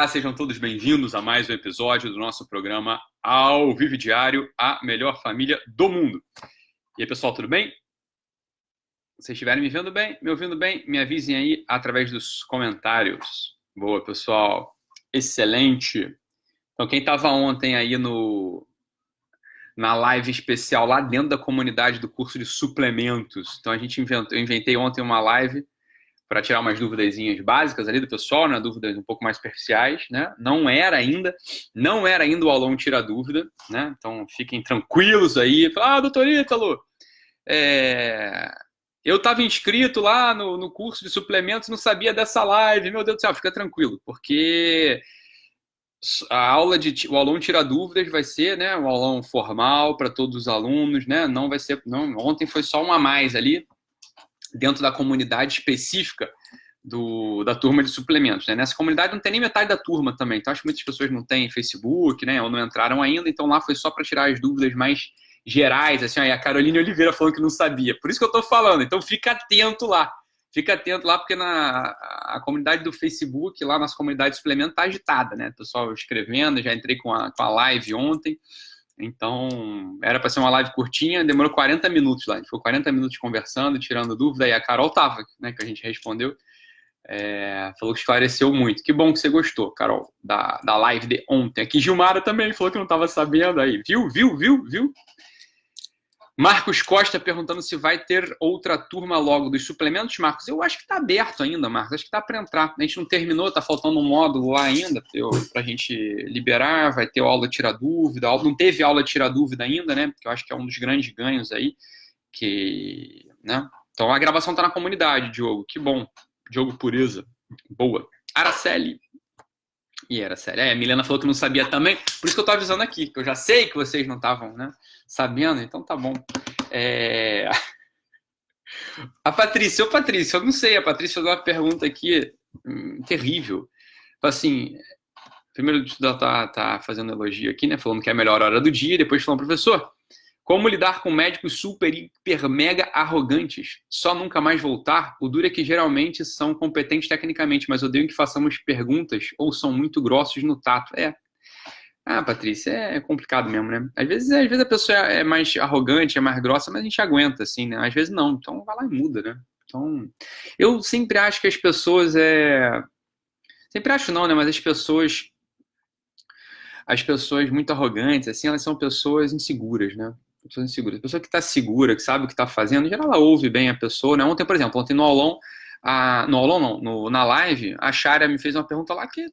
Sejam todos bem-vindos a mais um episódio do nosso programa Ao Vivo Diário, a melhor família do mundo. E aí, pessoal, tudo bem? Se vocês estiverem me vendo bem, me ouvindo bem, me avisem aí através dos comentários. Boa, pessoal. Excelente. Então, quem estava ontem aí na live especial lá dentro da comunidade do curso de suplementos. Então, eu inventei ontem uma live para tirar umas duvidazinhas básicas ali do pessoal, né? Dúvidas um pouco mais superficiais, né? Não era ainda o aulão tira dúvida, né? Então fiquem tranquilos aí. Doutor Ítalo, eu estava inscrito lá no curso de suplementos, não sabia dessa live. Meu Deus do céu, fica tranquilo, porque o aulão tira dúvidas vai ser, né? Um aulão formal para todos os alunos, né? Não vai ser, não. Ontem foi só um a mais ali dentro da comunidade específica da turma de suplementos, né? Nessa comunidade não tem nem metade da turma também, então acho que muitas pessoas não têm Facebook, né? Ou não entraram ainda, então lá foi só para tirar as dúvidas mais gerais, assim, aí a Caroline Oliveira falando que não sabia, por isso que eu tô falando, então fica atento lá, porque a comunidade do Facebook, lá nossa comunidade de suplemento tá agitada, né? Pessoal escrevendo, já entrei com a live ontem. Então, era para ser uma live curtinha, demorou 40 minutos lá. A gente ficou 40 minutos conversando, tirando dúvida, e a Carol tava, né, que a gente respondeu. Falou que esclareceu muito. Que bom que você gostou, Carol, da live de ontem. Aqui Gilmara também falou que não estava sabendo aí. Viu? Marcos Costa perguntando se vai ter outra turma logo dos suplementos, Marcos. Eu acho que está aberto ainda, Marcos. Acho que está para entrar. A gente não terminou, está faltando um módulo lá ainda para a gente liberar. Vai ter aula tirar dúvida. Não teve aula tirar dúvida ainda, né? Porque eu acho que é um dos grandes ganhos aí. Né? Então a gravação está na comunidade, Diogo. Que bom. Diogo Pureza. Boa. Araceli. Araceli. A Milena falou que não sabia também. Por isso que eu estou avisando aqui, que eu já sei que vocês não estavam, né, sabendo, então tá bom. A Patrícia, eu não sei, a Patrícia deu uma pergunta aqui terrível. Assim, primeiro ela tá fazendo elogio aqui, né, falando que é a melhor hora do dia, depois falando, professor, como lidar com médicos super, hiper, mega arrogantes? Só nunca mais voltar? O duro é que geralmente são competentes tecnicamente, mas odeiam que façamos perguntas ou são muito grossos no tato. Patrícia, é complicado mesmo, né? Às vezes a pessoa é mais arrogante, é mais grossa, mas a gente aguenta, assim, né? Às vezes não, então vai lá e muda, né? Então, eu sempre acho que as pessoas Sempre acho não, né? Mas as pessoas muito arrogantes, assim, elas são pessoas inseguras, né? Pessoas inseguras. A pessoa que está segura, que sabe o que está fazendo, em geral ela ouve bem a pessoa, né? Ontem, por exemplo, no aulão, na live, a Sharia me fez uma pergunta lá que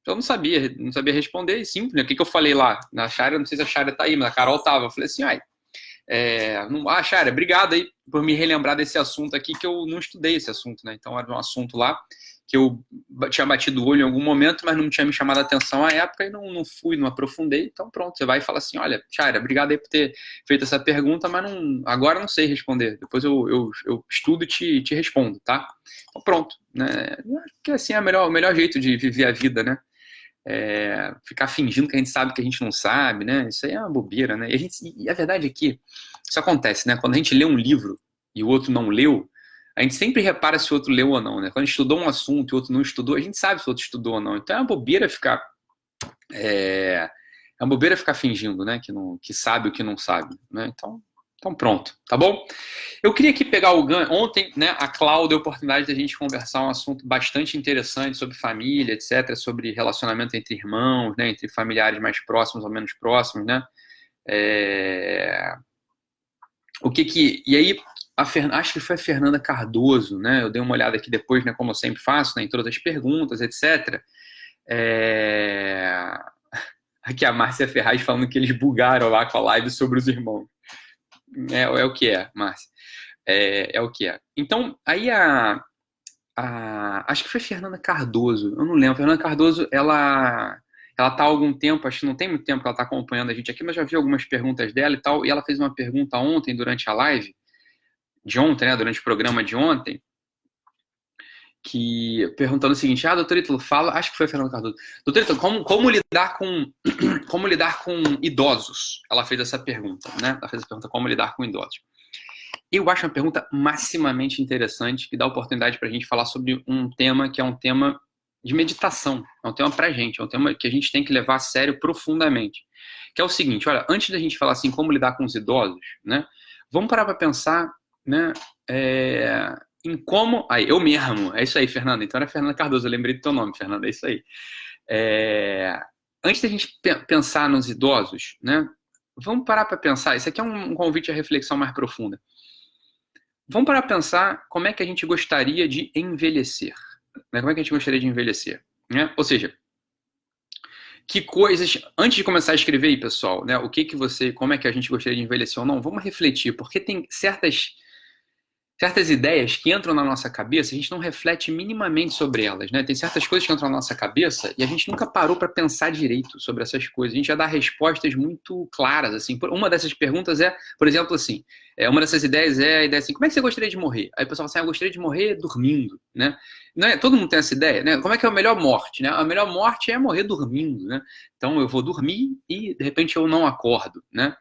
eu não sabia responder, simples, né? O que eu falei lá? Na Sharia, não sei se a Sharia tá aí, mas a Carol tava. Eu falei assim, Sharia, obrigado aí por me relembrar desse assunto aqui, que eu não estudei esse assunto, né? Então era um assunto lá que eu tinha batido o olho em algum momento, mas não tinha me chamado a atenção à época e não aprofundei. Então pronto, você vai e fala assim, olha, Sharia, obrigado aí por ter feito essa pergunta, mas agora não sei responder. Depois eu estudo e te respondo, tá? Então pronto, né? Porque assim é o melhor jeito de viver a vida, né? Ficar fingindo que a gente sabe que a gente não sabe, né? Isso aí é uma bobeira, né? E a verdade é que isso acontece, né? Quando a gente lê um livro e o outro não leu, a gente sempre repara se o outro leu ou não, né? Quando a gente estudou um assunto e o outro não estudou, a gente sabe se o outro estudou ou não. Então é uma bobeira ficar fingindo, né? Que sabe o que não sabe, né? Então pronto, tá bom? Eu queria aqui pegar o ganho. Ontem, né, a Cláudia deu a oportunidade de a gente conversar um assunto bastante interessante sobre família, etc., sobre relacionamento entre irmãos, né, entre familiares mais próximos ou menos próximos, né? E aí, acho que foi a Fernanda Cardoso, né? Eu dei uma olhada aqui depois, né, como eu sempre faço, né, em todas as perguntas, etc. Aqui a Márcia Ferraz falando que eles bugaram lá com a live sobre os irmãos. É o que é, Márcia. É o que é. Então, aí acho que foi Fernanda Cardoso, eu não lembro. A Fernanda Cardoso, ela tá há algum tempo, acho que não tem muito tempo que ela tá acompanhando a gente aqui, mas já vi algumas perguntas dela e tal, e ela fez uma pergunta ontem, durante a live de ontem, né, durante o programa de ontem, perguntando o seguinte, doutor Ítalo, acho que foi a Fernanda Cardoso, doutor Ítalo, como lidar com idosos? Ela fez essa pergunta, né? Ela fez essa pergunta, como lidar com idosos. Eu acho uma pergunta maximamente interessante, que dá oportunidade para a gente falar sobre um tema que é um tema de meditação. É um tema pra gente, é um tema que a gente tem que levar a sério profundamente. Que é o seguinte, olha, antes da gente falar assim, como lidar com os idosos, né? Vamos parar para pensar, né? Em como... Aí, eu mesmo, é isso aí, Fernanda. Então era Fernanda Cardoso, eu lembrei do teu nome, Fernanda, é isso aí. Antes da gente pensar nos idosos, né? Vamos parar para pensar, isso aqui é um convite à reflexão mais profunda. Vamos parar para pensar como é que a gente gostaria de envelhecer. Né? Como é que a gente gostaria de envelhecer? Né? Ou seja, que coisas... Antes de começar a escrever aí, pessoal, né? Como é que a gente gostaria de envelhecer ou não, vamos refletir, porque tem certas ideias que entram na nossa cabeça, a gente não reflete minimamente sobre elas, né? Tem certas coisas que entram na nossa cabeça e a gente nunca parou para pensar direito sobre essas coisas. A gente já dá respostas muito claras, assim. Uma dessas perguntas é, por exemplo, assim, uma dessas ideias é a ideia assim, como é que você gostaria de morrer? Aí o pessoal fala assim, eu gostaria de morrer dormindo, né? Não é, todo mundo tem essa ideia, né? Como é que é a melhor morte, né? A melhor morte é morrer dormindo, né? Então eu vou dormir e, de repente, eu não acordo, né?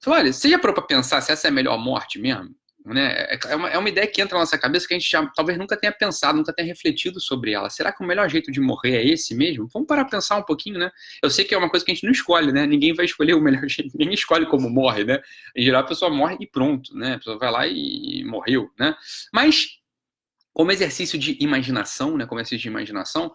Fala, olha, você já parou para pensar se essa é a melhor morte mesmo? Né? É uma ideia que entra na nossa cabeça que a gente já, talvez nunca tenha pensado, nunca tenha refletido sobre ela. Será que o melhor jeito de morrer é esse mesmo? Vamos parar para pensar um pouquinho, né? Eu sei que é uma coisa que a gente não escolhe, né? Ninguém vai escolher o melhor jeito, ninguém escolhe como morre, né? Em geral, a pessoa morre e pronto, né? A pessoa vai lá e morreu, né? Mas, como exercício de imaginação, né? Como exercício de imaginação,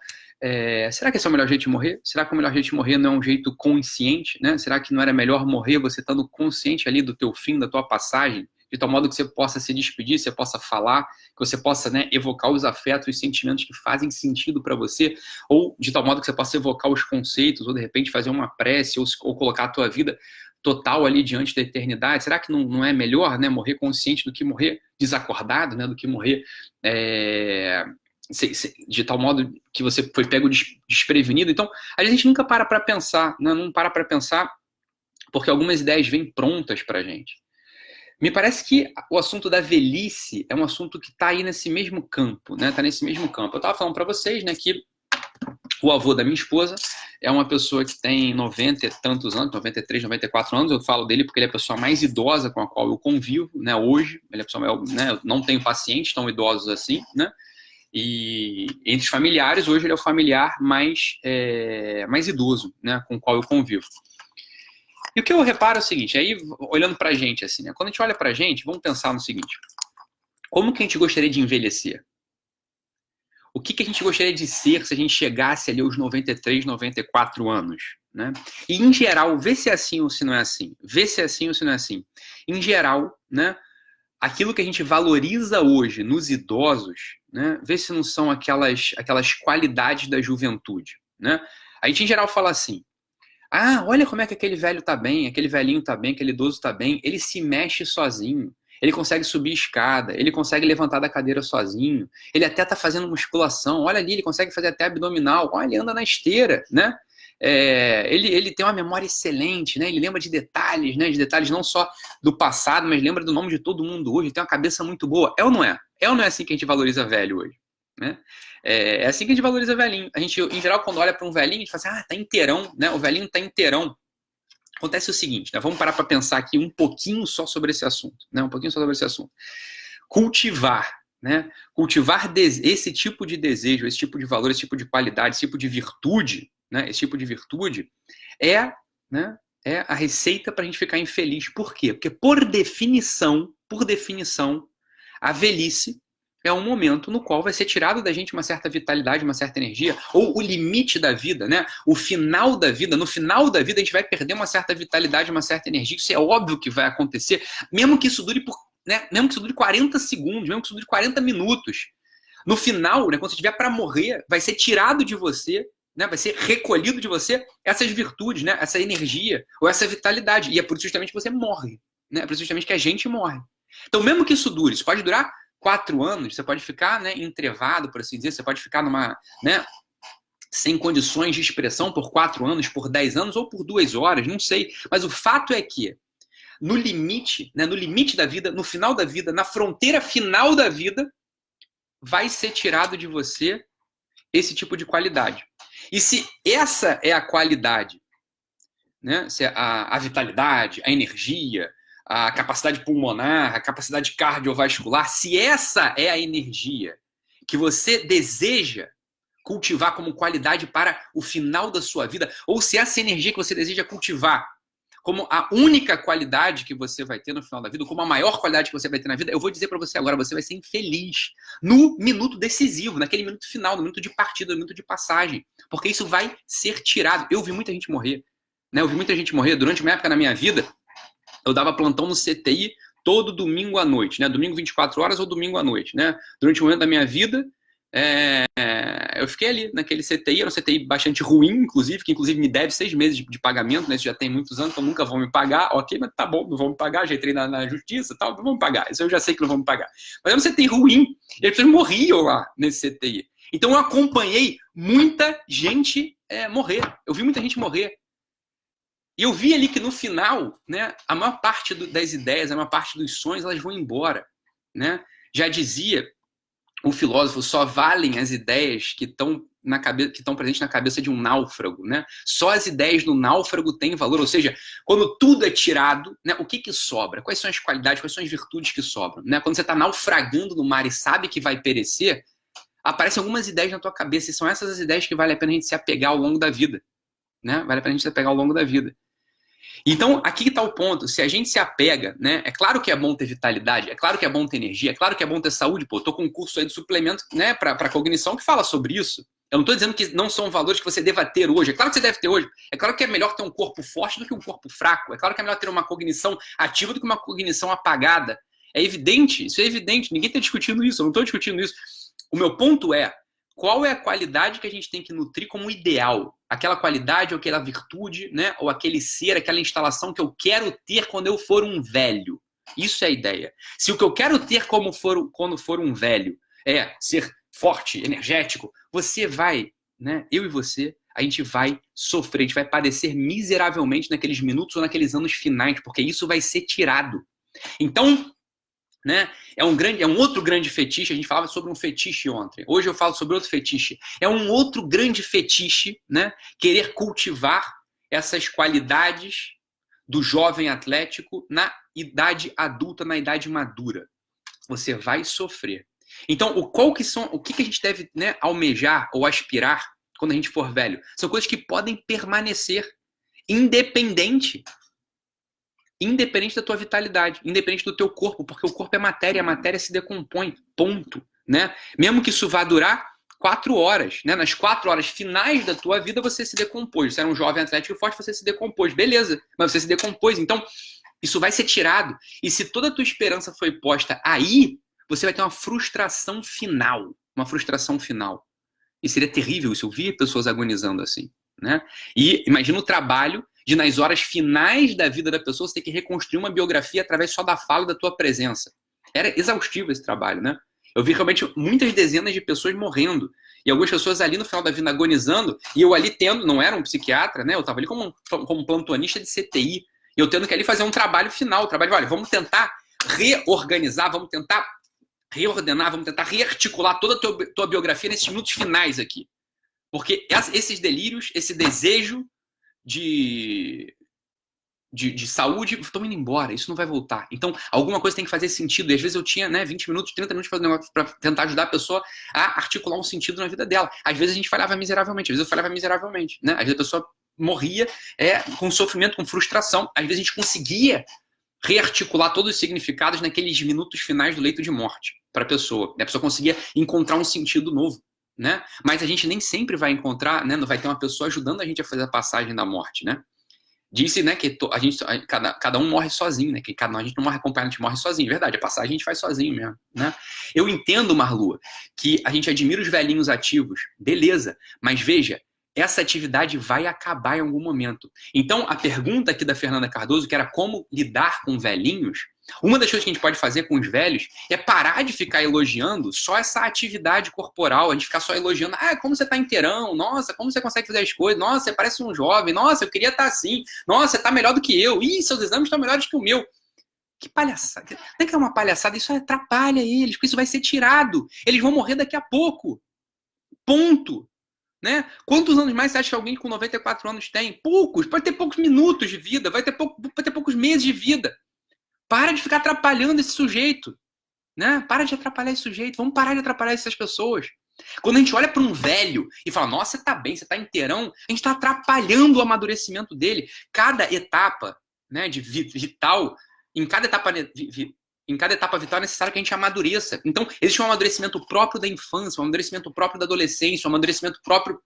será que esse é o melhor jeito de morrer? Será que o melhor jeito de morrer não é um jeito consciente, né? Será que não era melhor morrer você estando consciente ali do teu fim, da tua passagem? De tal modo que você possa se despedir, você possa falar, que você possa, né, evocar os afetos, os sentimentos que fazem sentido para você, ou de tal modo que você possa evocar os conceitos, ou de repente fazer uma prece, ou colocar a tua vida total ali diante da eternidade. Será que não é melhor, né, morrer consciente do que morrer desacordado, né, do que morrer de tal modo que você foi pego desprevenido? Então, a gente nunca para pensar, né, não para pensar, porque algumas ideias vêm prontas para a gente. Me parece que o assunto da velhice é um assunto que está aí nesse mesmo campo, né? Está nesse mesmo campo. Eu estava falando para vocês, né, que o avô da minha esposa é uma pessoa que tem 90 e tantos anos, 93, 94 anos. Eu falo dele porque ele é a pessoa mais idosa com a qual eu convivo, né, hoje. Ele é a pessoa, né, eu não tenho pacientes tão idosos assim, né? E entre os familiares, hoje ele é o familiar mais idoso, né, com o qual eu convivo. E o que eu reparo é o seguinte, aí olhando pra gente assim, né? Quando a gente olha pra gente, vamos pensar no seguinte, como que a gente gostaria de envelhecer? O que a gente gostaria de ser se a gente chegasse ali aos 93, 94 anos, né? E em geral, vê se é assim ou se não é assim. Vê se é assim ou se não é assim. Em geral, né? Aquilo que a gente valoriza hoje nos idosos, né? Vê se não são aquelas qualidades da juventude, né? A gente em geral fala assim, olha como é que aquele velho tá bem, aquele velhinho tá bem, aquele idoso tá bem, ele se mexe sozinho, ele consegue subir escada, ele consegue levantar da cadeira sozinho, ele até tá fazendo musculação, olha ali, ele consegue fazer até abdominal, olha, ele anda na esteira, né? Ele tem uma memória excelente, né? Ele lembra de detalhes, né? De detalhes não só do passado, mas lembra do nome de todo mundo hoje, tem uma cabeça muito boa. É ou não é? É ou não é assim que a gente valoriza velho hoje? Né? É assim que a gente valoriza velhinho. A gente, em geral, quando olha para um velhinho, a gente fala assim, tá inteirão, né? O velhinho tá inteirão. Acontece o seguinte, né? Vamos parar para pensar aqui um pouquinho só sobre esse assunto, né? Um pouquinho só sobre esse assunto. Cultivar, né? Cultivar esse tipo de desejo, esse tipo de valor, esse tipo de qualidade, esse tipo de virtude, né? Esse tipo de virtude né? É a receita para a gente ficar infeliz. Por quê? Porque por definição, a velhice é um momento no qual vai ser tirado da gente uma certa vitalidade, uma certa energia, ou o limite da vida, né? O final da vida, no final da vida a gente vai perder uma certa vitalidade, uma certa energia. Isso é óbvio que vai acontecer, mesmo que isso dure mesmo que isso dure 40 segundos, mesmo que isso dure 40 minutos. No final, né, quando você estiver para morrer, vai ser tirado de você, né, vai ser recolhido de você essas virtudes, né, essa energia ou essa vitalidade. E é por isso justamente que você morre, né? É por isso justamente que a gente morre. Então, mesmo que isso dure, isso pode durar 4 anos, você pode ficar, né, entrevado, por assim dizer, você pode ficar né, sem condições de expressão por 4 anos, por 10 anos ou por 2 horas, não sei. Mas o fato é que no limite, né, no limite da vida, no final da vida, na fronteira final da vida, vai ser tirado de você esse tipo de qualidade. E se essa é a qualidade, né, se a vitalidade, a energia, a capacidade pulmonar, a capacidade cardiovascular, se essa é a energia que você deseja cultivar como qualidade para o final da sua vida, ou se essa energia que você deseja cultivar como a única qualidade que você vai ter no final da vida, como a maior qualidade que você vai ter na vida, eu vou dizer para você agora, você vai ser infeliz no minuto decisivo, naquele minuto final, no minuto de partida, no minuto de passagem, porque isso vai ser tirado. Eu vi muita gente morrer, né? Eu vi muita gente morrer durante uma época na minha vida. Eu dava plantão no CTI todo domingo à noite, né? Domingo 24 horas ou domingo à noite, né? Durante um momento da minha vida, eu fiquei ali naquele CTI, era um CTI bastante ruim, inclusive, que inclusive me deve 6 meses de pagamento, né? Isso já tem muitos anos, então nunca vão me pagar. Ok, mas tá bom, não vão me pagar, já entrei na justiça e tal, não vão me pagar. Isso eu já sei que não vão me pagar. Mas era um CTI ruim, e as pessoas morriam lá nesse CTI. Então eu acompanhei muita gente morrer. Eu vi muita gente morrer. E eu vi ali que no final, né, a maior parte das ideias, a maior parte dos sonhos, elas vão embora, né? Já dizia o filósofo, só valem as ideias que estão presentes na cabeça de um náufrago, né? Só as ideias do náufrago têm valor, ou seja, quando tudo é tirado, né, o que sobra? Quais são as qualidades, quais são as virtudes que sobram? Né? Quando você está naufragando no mar e sabe que vai perecer, aparecem algumas ideias na tua cabeça, e são essas as ideias que vale a pena a gente se apegar ao longo da vida, né? Vale a pena a gente se apegar ao longo da vida. Então, aqui está o ponto. Se a gente se apega, né? É claro que é bom ter vitalidade, é claro que é bom ter energia, é claro que é bom ter saúde. Pô, eu tô com um curso aí de suplemento, né, para cognição que fala sobre isso. Eu não estou dizendo que não são valores que você deva ter hoje. É claro que você deve ter hoje. É claro que é melhor ter um corpo forte do que um corpo fraco. É claro que é melhor ter uma cognição ativa do que uma cognição apagada. É evidente, isso é evidente. Ninguém está discutindo isso, eu não estou discutindo isso. O meu ponto é, qual é a qualidade que a gente tem que nutrir como ideal? Aquela qualidade ou aquela virtude, né? Ou aquele ser, aquela instalação que eu quero ter quando eu for um velho. Isso é a ideia. Se o que eu quero ter quando for um velho é ser forte, energético, você vai, né? Eu e você, a gente vai sofrer, a gente vai padecer miseravelmente naqueles minutos ou naqueles anos finais, porque isso vai ser tirado. Então, né? É um outro grande fetiche. A gente falava sobre um fetiche ontem. Hoje eu falo sobre outro fetiche. É um outro grande fetiche, né? Querer cultivar essas qualidades do jovem atlético na idade adulta, na idade madura. Você vai sofrer. Então, o que a gente deve, né, almejar ou aspirar quando a gente for velho? São coisas que podem permanecer independente da tua vitalidade, independente do teu corpo, porque o corpo é matéria, a matéria se decompõe, ponto, né? Mesmo que isso vá durar 4 horas, né? Nas 4 horas finais da tua vida você se decompôs. Você era um jovem atlético forte, você se decompôs, beleza, mas você se decompôs, então isso vai ser tirado. E se toda a tua esperança foi posta aí, você vai ter uma frustração final, E seria terrível isso, eu vi pessoas agonizando assim, né? E imagina o trabalho de nas horas finais da vida da pessoa você ter que reconstruir uma biografia através só da fala e da tua presença. Era exaustivo esse trabalho, né? Eu vi realmente muitas dezenas de pessoas morrendo. E algumas pessoas ali no final da vida agonizando, e eu ali tendo, não era um psiquiatra, né? Eu estava ali como plantonista de CTI, e eu tendo que ali fazer um trabalho final, olha, vamos tentar reorganizar, vamos tentar reordenar, vamos tentar rearticular toda a tua biografia nesses minutos finais aqui. Porque esses delírios, esse desejo de saúde estão indo embora, isso não vai voltar. Então, alguma coisa tem que fazer sentido. E às vezes eu tinha 20 minutos, 30 minutos para tentar ajudar a pessoa a articular um sentido na vida dela. Às vezes a gente falhava miseravelmente, às vezes eu falhava miseravelmente. Né? Às vezes a pessoa morria com sofrimento, com frustração. Às vezes a gente conseguia rearticular todos os significados naqueles minutos finais do leito de morte para a pessoa. A pessoa conseguia encontrar um sentido novo. Né? Mas a gente nem sempre vai encontrar, né? Não vai ter uma pessoa ajudando a gente a fazer a passagem da morte, né? Disse, né, que cada um morre sozinho, né? Que a gente não morre acompanhado, a gente morre sozinho. Verdade, a passagem a gente faz sozinho mesmo, né? Eu entendo, Marlua, que a gente admira os velhinhos ativos, beleza, mas veja, essa atividade vai acabar em algum momento. Então, a pergunta aqui da Fernanda Cardoso, que era como lidar com velhinhos, uma das coisas que a gente pode fazer com os velhos é parar de ficar elogiando só essa atividade corporal, a gente ficar só elogiando, como você tá inteirão, nossa, como você consegue fazer as coisas, nossa, você parece um jovem, nossa, eu queria estar assim, nossa, você tá melhor do que eu, seus exames estão melhores que o meu. Que palhaçada, não é que é uma palhaçada, isso atrapalha eles, porque isso vai ser tirado, eles vão morrer daqui a pouco, ponto. Né? Quantos anos mais você acha que alguém com 94 anos tem? Poucos, pode ter poucos minutos de vida, vai ter poucos meses de vida. Para de ficar atrapalhando esse sujeito. Né? Para de atrapalhar esse sujeito. Vamos parar de atrapalhar essas pessoas. Quando a gente olha para um velho e fala, nossa, você tá bem, você tá inteirão, a gente está atrapalhando o amadurecimento dele. Cada etapa, né, de vital, em cada etapa vital é necessário que a gente amadureça. Então, existe um amadurecimento próprio da infância, um amadurecimento próprio da adolescência, um amadurecimento próprio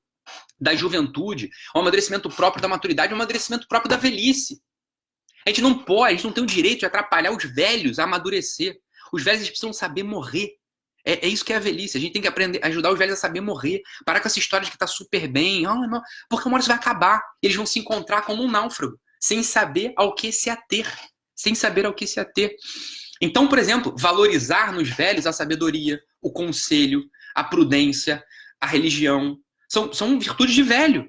da juventude, um amadurecimento próprio da maturidade, um amadurecimento próprio da velhice. A gente não pode, a gente não tem o direito de atrapalhar os velhos a amadurecer. Os velhos eles precisam saber morrer. É isso que é a velhice. A gente tem que aprender, ajudar os velhos a saber morrer. Parar com essa história de que tá super bem. Não, porque uma hora isso vai acabar. Eles vão se encontrar como um náufrago, sem saber ao que se ater. Sem saber ao que se ater. Então, por exemplo, valorizar nos velhos a sabedoria, o conselho, a prudência, a religião. São virtudes de velho.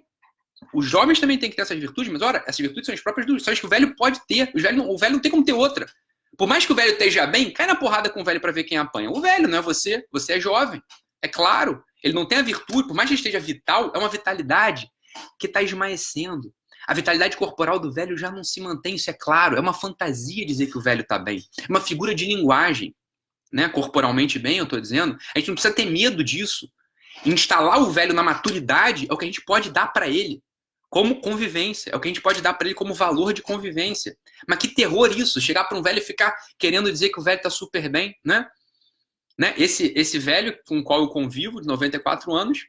Os jovens também têm que ter essas virtudes, mas ora, essas virtudes são as próprias são as que o velho pode ter. O velho não tem como ter outra. Por mais que o velho esteja bem, cai na porrada com o velho para ver quem apanha. O velho, não é você. Você é jovem. É claro. Ele não tem a virtude, por mais que ele esteja vital, é uma vitalidade que está esmaecendo. A vitalidade corporal do velho já não se mantém, isso é claro. É uma fantasia dizer que o velho está bem. É uma figura de linguagem. Né? Corporalmente bem, eu estou dizendo. A gente não precisa ter medo disso. Instalar o velho na maturidade é o que a gente pode dar para ele como convivência. É o que a gente pode dar para ele como valor de convivência. Mas que terror isso, chegar para um velho e ficar querendo dizer que o velho está super bem, né? Esse velho com o qual eu convivo, de 94 anos,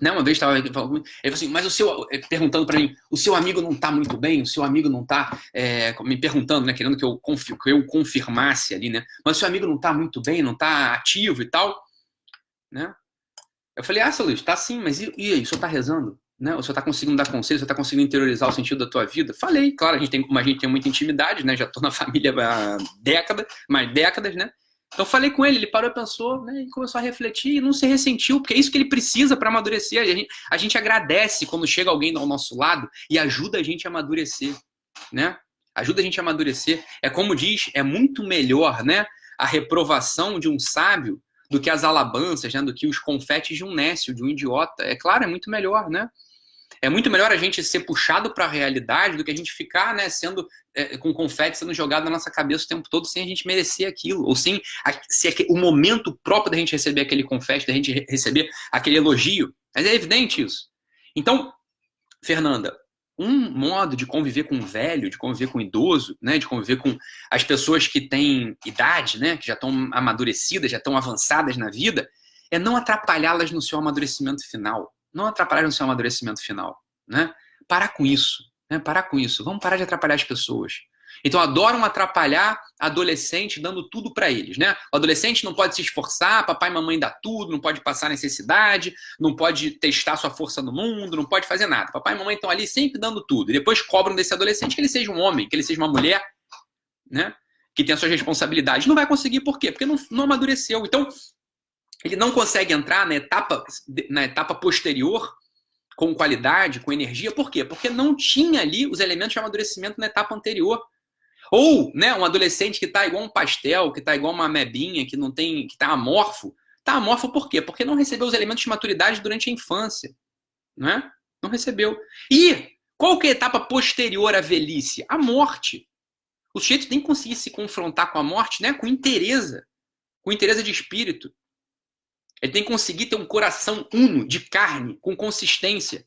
né? Uma vez estava ele falou assim, mas perguntando para mim, o seu amigo não está muito bem? O seu amigo não está, me perguntando, né? Querendo que eu confirmasse ali, né? Mas o seu amigo não está muito bem, não está ativo e tal, né? Eu falei, seu Luiz, tá sim, mas e aí, o senhor tá rezando? Né? O senhor tá conseguindo dar conselho, o senhor tá conseguindo interiorizar o sentido da tua vida? Falei, claro, como a gente tem muita intimidade, né? Já tô na família há décadas, né? Então falei com ele parou e pensou, né? E começou a refletir e não se ressentiu, porque é isso que ele precisa para amadurecer. A gente agradece quando chega alguém ao nosso lado e ajuda a gente a amadurecer, né? Ajuda a gente a amadurecer. É como diz, é muito melhor, né? A reprovação de um sábio do que as alabanças, né? Do que os confetes de um nécio, de um idiota. É claro, é muito melhor, né? É muito melhor a gente ser puxado para a realidade do que a gente ficar, né, com confete sendo jogado na nossa cabeça o tempo todo sem a gente merecer aquilo. Ou sem o momento próprio da gente receber aquele confete, da gente receber aquele elogio. Mas é evidente isso. Então, Fernanda, um modo de conviver com o velho, de conviver com o idoso, né, de conviver com as pessoas que têm idade, né, que já estão amadurecidas, já estão avançadas na vida, é não atrapalhá-las no seu amadurecimento final. Não atrapalhar no seu amadurecimento final, né? Parar com isso, né? Parar com isso. Vamos parar de atrapalhar as pessoas. Então adoram atrapalhar adolescente dando tudo para eles, né? O adolescente não pode se esforçar, papai e mamãe dá tudo, não pode passar necessidade, não pode testar sua força no mundo, não pode fazer nada. Papai e mamãe estão ali sempre dando tudo. E depois cobram desse adolescente que ele seja um homem, que ele seja uma mulher, né? Que tenha suas responsabilidades. Não vai conseguir por quê? Porque não amadureceu. Então ele não consegue entrar na etapa posterior com qualidade, com energia. Por quê? Porque não tinha ali os elementos de amadurecimento na etapa anterior. Ou, né, um adolescente que está igual um pastel, que está igual uma amebinha, que está amorfo. Está amorfo por quê? Porque não recebeu os elementos de maturidade durante a infância. Né? Não recebeu. E qual que é a etapa posterior à velhice? A morte. O sujeito tem que conseguir se confrontar com a morte, né, com inteireza de espírito. Ele tem que conseguir ter um coração uno, de carne, com consistência.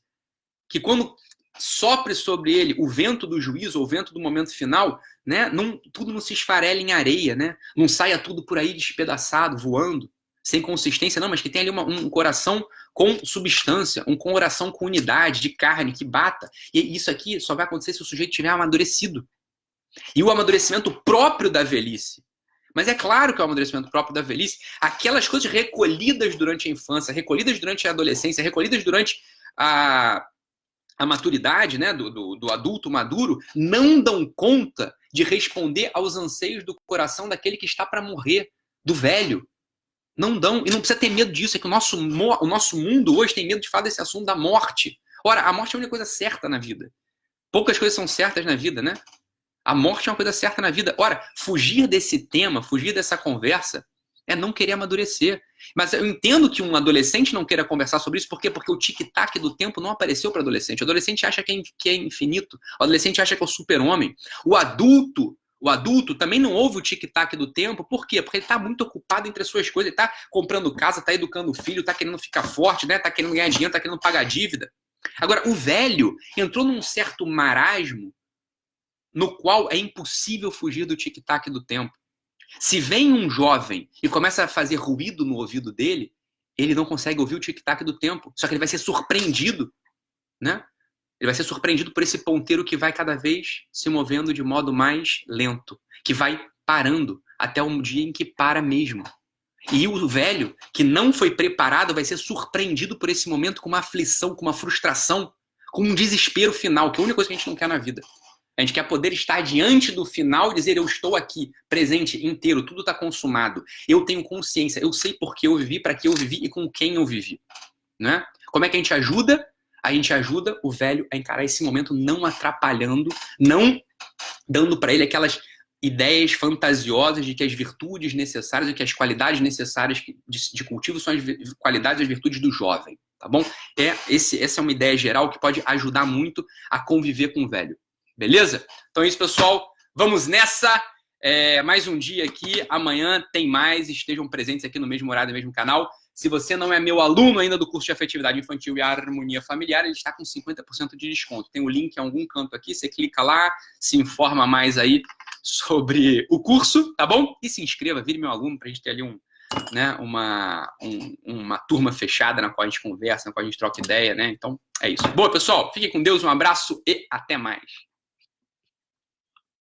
Que quando sopre sobre ele o vento do juízo, ou o vento do momento final, né, tudo não se esfarele em areia, né? Não saia tudo por aí despedaçado, voando, sem consistência, não, mas que tenha ali um coração com substância, um coração com unidade, de carne, que bata. E isso aqui só vai acontecer se o sujeito tiver amadurecido. E o amadurecimento próprio da velhice. Mas é claro que é o amadurecimento próprio da velhice, aquelas coisas recolhidas durante a infância, recolhidas durante a adolescência, recolhidas durante a maturidade, né, do adulto maduro, não dão conta de responder aos anseios do coração daquele que está para morrer, do velho. Não dão, e não precisa ter medo disso, é que o nosso mundo hoje tem medo de falar desse assunto da morte. Ora, a morte é a única coisa certa na vida. Poucas coisas são certas na vida, né? A morte é uma coisa certa na vida. Ora, fugir desse tema, fugir dessa conversa, é não querer amadurecer. Mas eu entendo que um adolescente não queira conversar sobre isso. Por quê? Porque o tic-tac do tempo não apareceu para o adolescente. O adolescente acha que é infinito. O adolescente acha que é o super-homem. O adulto O adulto também não ouve o tic-tac do tempo. Por quê? Porque ele está muito ocupado entre as suas coisas. Ele está comprando casa, está educando o filho, está querendo ficar forte, né? Está querendo ganhar dinheiro, está querendo pagar dívida. Agora, o velho entrou num certo marasmo no qual é impossível fugir do tic-tac do tempo. Se vem um jovem e começa a fazer ruído no ouvido dele, ele não consegue ouvir o tic-tac do tempo. Só que ele vai ser surpreendido, né? Ele vai ser surpreendido por esse ponteiro que vai cada vez se movendo de modo mais lento, que vai parando até um dia em que para mesmo. E o velho, que não foi preparado, vai ser surpreendido por esse momento com uma aflição, com uma frustração, com um desespero final, que é a única coisa que a gente não quer na vida. A gente quer poder estar diante do final e dizer, eu estou aqui, presente, inteiro, tudo está consumado. Eu tenho consciência, eu sei por que eu vivi, para que eu vivi e com quem eu vivi. Né? Como é que a gente ajuda? A gente ajuda o velho a encarar esse momento não atrapalhando, não dando para ele aquelas ideias fantasiosas de que as virtudes necessárias e que as qualidades necessárias de cultivo são as qualidades e as virtudes do jovem, tá bom? Essa é uma ideia geral que pode ajudar muito a conviver com o velho, beleza? Então é isso, pessoal. Vamos nessa! Mais um dia aqui, amanhã tem mais, estejam presentes aqui no mesmo horário, no mesmo canal. Se você não é meu aluno ainda do curso de Afetividade Infantil e Harmonia Familiar, ele está com 50% de desconto. Tem o link em algum canto aqui, você clica lá, se informa mais aí sobre o curso, tá bom? E se inscreva, vire meu aluno para a gente ter ali uma turma fechada na qual a gente conversa, na qual a gente troca ideia, né? Então, é isso. Boa, pessoal, fiquem com Deus, um abraço e até mais.